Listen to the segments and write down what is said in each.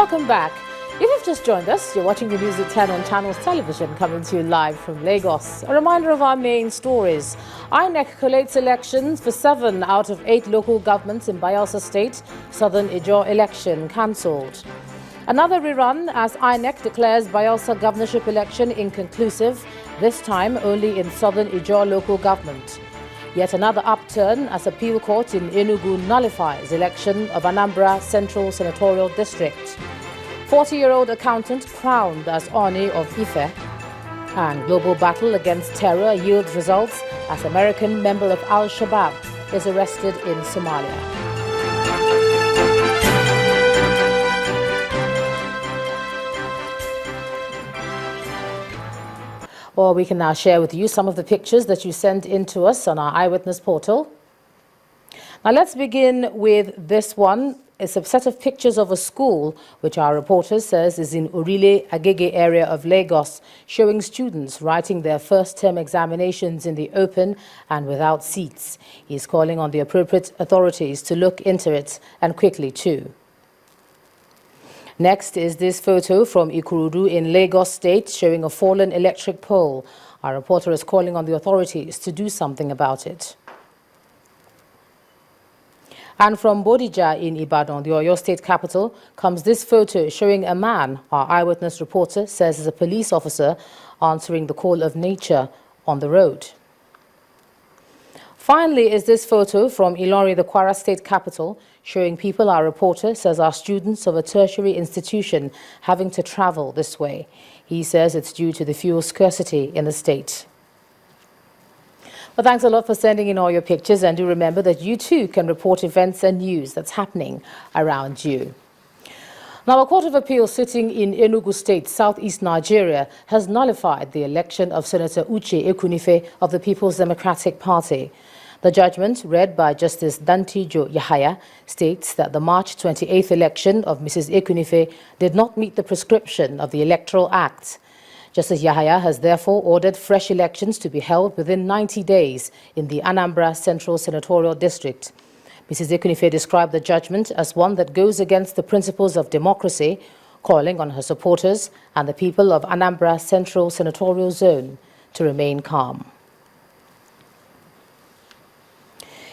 Welcome back. If you've just joined us, you're watching the news at 10 on Channels Television, coming to you live from Lagos. A reminder of our main stories. INEC collates elections for 7 out of 8 local governments in Bayelsa State. Southern Ijaw election cancelled. Another rerun as INEC declares Bayelsa governorship election inconclusive, this time only in Southern Ijaw local government. Yet another upturn as appeal court in Enugu nullifies election of Anambra Central Senatorial District. 40-year-old accountant crowned as Oni of Ife. And global battle against terror yields results as American member of Al-Shabaab is arrested in Somalia. Well, we can now share with you some of the pictures that you sent in to us on our eyewitness portal. Now let's begin with this one. It's a set of pictures of a school, which our reporter says is in Orile Agege area of Lagos, showing students writing their first term examinations in the open and without seats. He's calling on the appropriate authorities to look into it, and quickly too. Next is this photo from Ikorodu in Lagos State showing a fallen electric pole. Our reporter is calling on the authorities to do something about it. And from Bodija in Ibadan, the Oyo State capital, comes this photo showing a man, our eyewitness reporter says is a police officer, answering the call of nature on the road. Finally is this photo from Ilori, the Kwara State capital, showing people, our reporter says, are students of a tertiary institution having to travel this way. He says it's due to the fuel scarcity in the state. Well, thanks a lot for sending in all your pictures, and do remember that you too can report events and news that's happening around you. Now, a court of appeal sitting in Enugu State, southeast Nigeria, has nullified the election of Senator Uche Ekunife of the People's Democratic Party. The judgment, read by Justice Dantijo Yahaya, states that the March 28th election of Mrs. Ekunife did not meet the prescription of the Electoral Act. Justice Yahaya has therefore ordered fresh elections to be held within 90 days in the Anambra Central Senatorial District. Mrs. Ekunife described the judgment as one that goes against the principles of democracy, calling on her supporters and the people of Anambra Central Senatorial Zone to remain calm.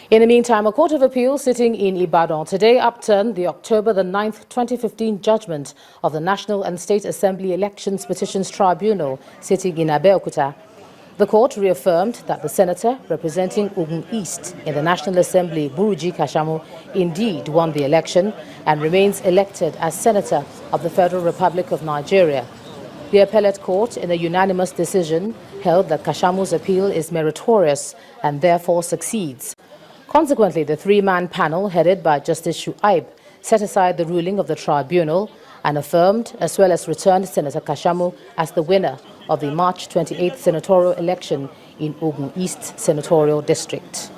In the meantime, a court of appeal sitting in Ibadan today upturned the October 9th, 2015 judgment of the National and State Assembly Elections Petitions Tribunal sitting in Abeokuta. The court reaffirmed that the senator representing Ogun East in the National Assembly, Buruji Kashamu, indeed won the election and remains elected as senator of the Federal Republic of Nigeria. The appellate court, in a unanimous decision, held that Kashamu's appeal is meritorious and therefore succeeds. Consequently, the three-man panel headed by Justice Shuaib set aside the ruling of the tribunal and affirmed as well as returned Senator Kashamu as the winner of the March 28th senatorial election in Ogun East Senatorial District.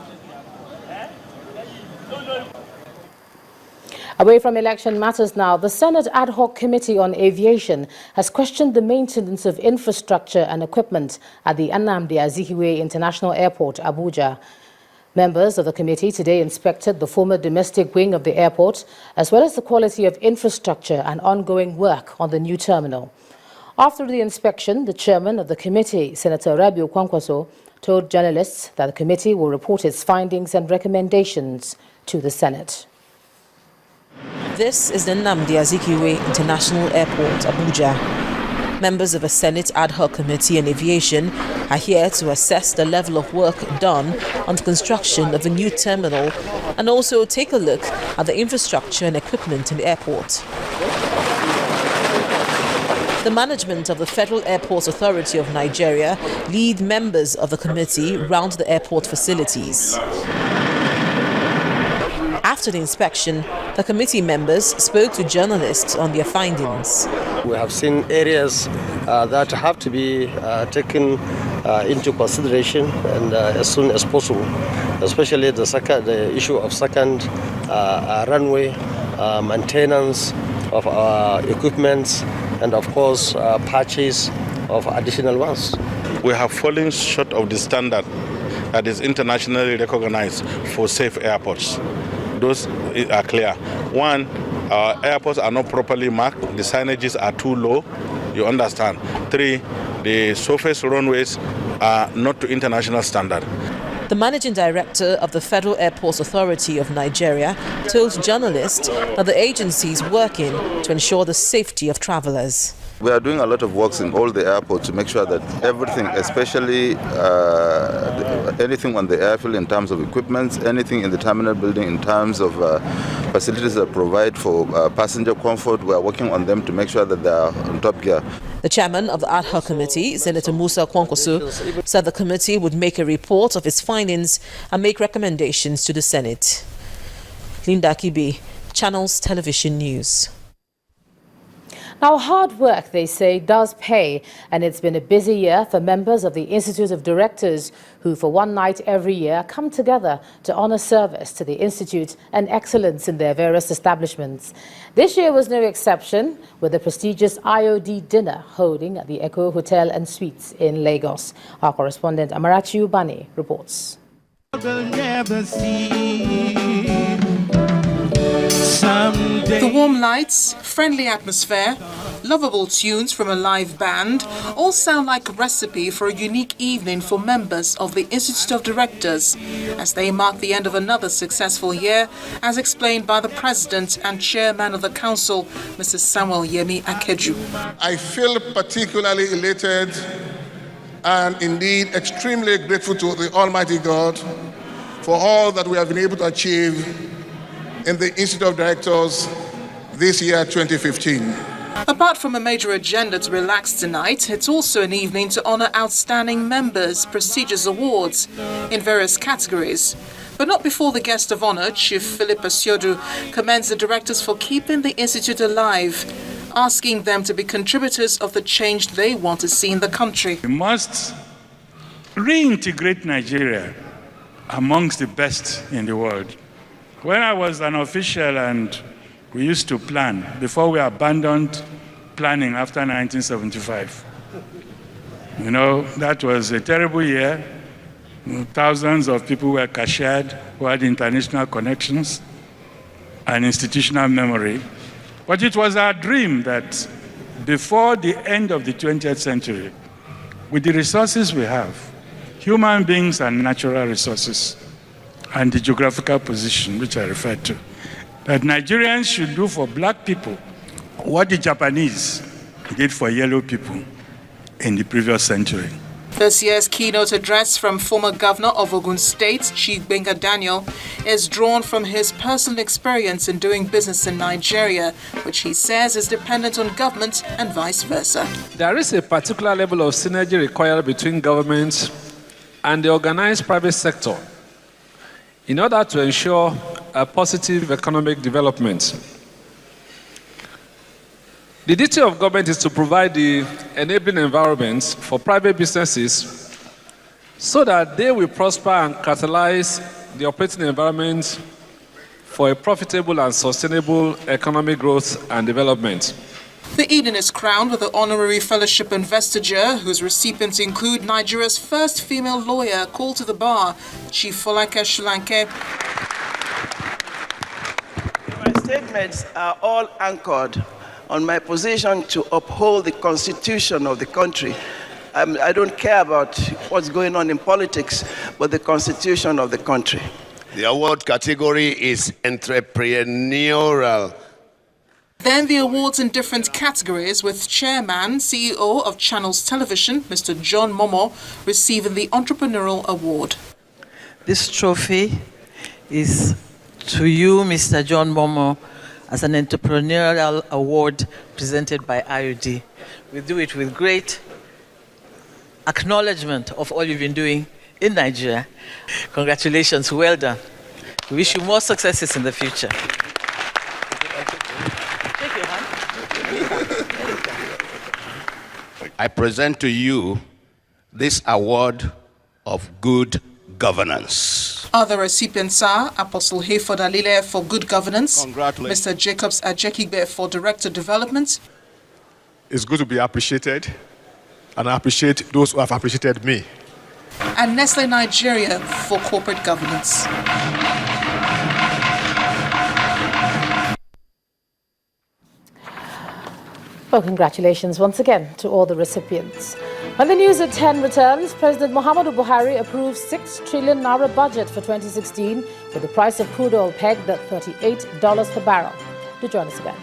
Away from election matters now, the Senate Ad Hoc Committee on Aviation has questioned the maintenance of infrastructure and equipment at the Nnamdi Azikiwe International Airport, Abuja. Members of the committee today inspected the former domestic wing of the airport, as well as the quality of infrastructure and ongoing work on the new terminal. After the inspection, the chairman of the committee, Senator Rabiu Kwankwaso, told journalists that the committee will report its findings and recommendations to the Senate. This is the Nnamdi Azikiwe International Airport, Abuja. Members of a Senate Ad Hoc Committee on Aviation are here to assess the level of work done on the construction of a new terminal and also take a look at the infrastructure and equipment in the airport. The management of the Federal Airports Authority of Nigeria lead members of the committee round the airport facilities. After the inspection, the committee members spoke to journalists on their findings. We have seen areas that have to be taken into consideration and as soon as possible, especially the issue of second runway, maintenance of our equipment, and of course purchase of additional ones. We have fallen short of the standard that is internationally recognized for safe airports. Those are clear. One, Our airports are not properly marked. The signages are too low. You understand? 3, the surface runways are not to international standard. The managing director of the Federal Airports Authority of Nigeria told journalists that the agency is working to ensure the safety of travelers. We are doing a lot of works in all the airports to make sure that everything, especially anything on the airfield in terms of equipment, anything in the terminal building in terms of facilities that provide for passenger comfort, we are working on them to make sure that they are on top gear. The chairman of the ad hoc committee, Senator Musa Kwankwaso, said the committee would make a report of its findings and make recommendations to the Senate. Linda Kibe, Channels Television News. Now, hard work, they say, does pay, and it's been a busy year for members of the Institute of Directors who, for one night every year, come together to honour service to the Institute and excellence in their various establishments. This year was no exception, with the prestigious IOD dinner holding at the Echo Hotel and Suites in Lagos. Our correspondent Amarachi Ubani reports. The warm lights, friendly atmosphere, lovable tunes from a live band all sound like a recipe for a unique evening for members of the Institute of Directors as they mark the end of another successful year, as explained by the President and Chairman of the Council, Mr. Samuel Yemi Akeju. I feel particularly elated and indeed extremely grateful to the Almighty God for all that we have been able to achieve in the Institute of Directors this year, 2015. Apart from a major agenda to relax tonight, it's also an evening to honour outstanding members' prestigious awards in various categories. But not before the guest of honour, Chief Philip Asiodu, commends the directors for keeping the Institute alive, asking them to be contributors of the change they want to see in the country. We must reintegrate Nigeria amongst the best in the world. When I was an official and we used to plan, before we abandoned planning after 1975, that was a terrible year. Thousands of people were cashiered who had international connections and institutional memory. But it was our dream that before the end of the 20th century, with the resources we have, human beings and natural resources, and the geographical position, which I referred to, that Nigerians should do for black people what the Japanese did for yellow people in the previous century. This year's keynote address from former Governor of Ogun State, Chief Benga Daniel, is drawn from his personal experience in doing business in Nigeria, which he says is dependent on government and vice versa. There is a particular level of synergy required between government and the organized private sector in order to ensure a positive economic development. The duty of government is to provide the enabling environment for private businesses so that they will prosper and catalyze the operating environment for a profitable and sustainable economic growth and development. The evening is crowned with the honorary fellowship investiture, whose recipients include Nigeria's first female lawyer called to the bar, Chief Folake Shulanke. My statements are all anchored on my position to uphold the constitution of the country. I don't care about what's going on in politics, but the constitution of the country. The award category is entrepreneurial. Then the awards in different categories, with Chairman, CEO of Channels Television, Mr. John Momo, receiving the Entrepreneurial Award. This trophy is to you, Mr. John Momo, as an entrepreneurial award presented by IOD. We do it with great acknowledgement of all you've been doing in Nigeria. Congratulations, well done. We wish you more successes in the future. I present to you this award of good governance. Other recipients are Apostle Hayford Alile for good governance, Congratulations. Mr. Jacobs Ajekigbe for director development. It's good to be appreciated, and I appreciate those who have appreciated me. And Nestle Nigeria for corporate governance. Well, congratulations once again to all the recipients. When the news at 10 returns, President Muhammadu Buhari approves 6 trillion naira budget for 2016 with the price of crude oil pegged at $38 per barrel. Do join us again.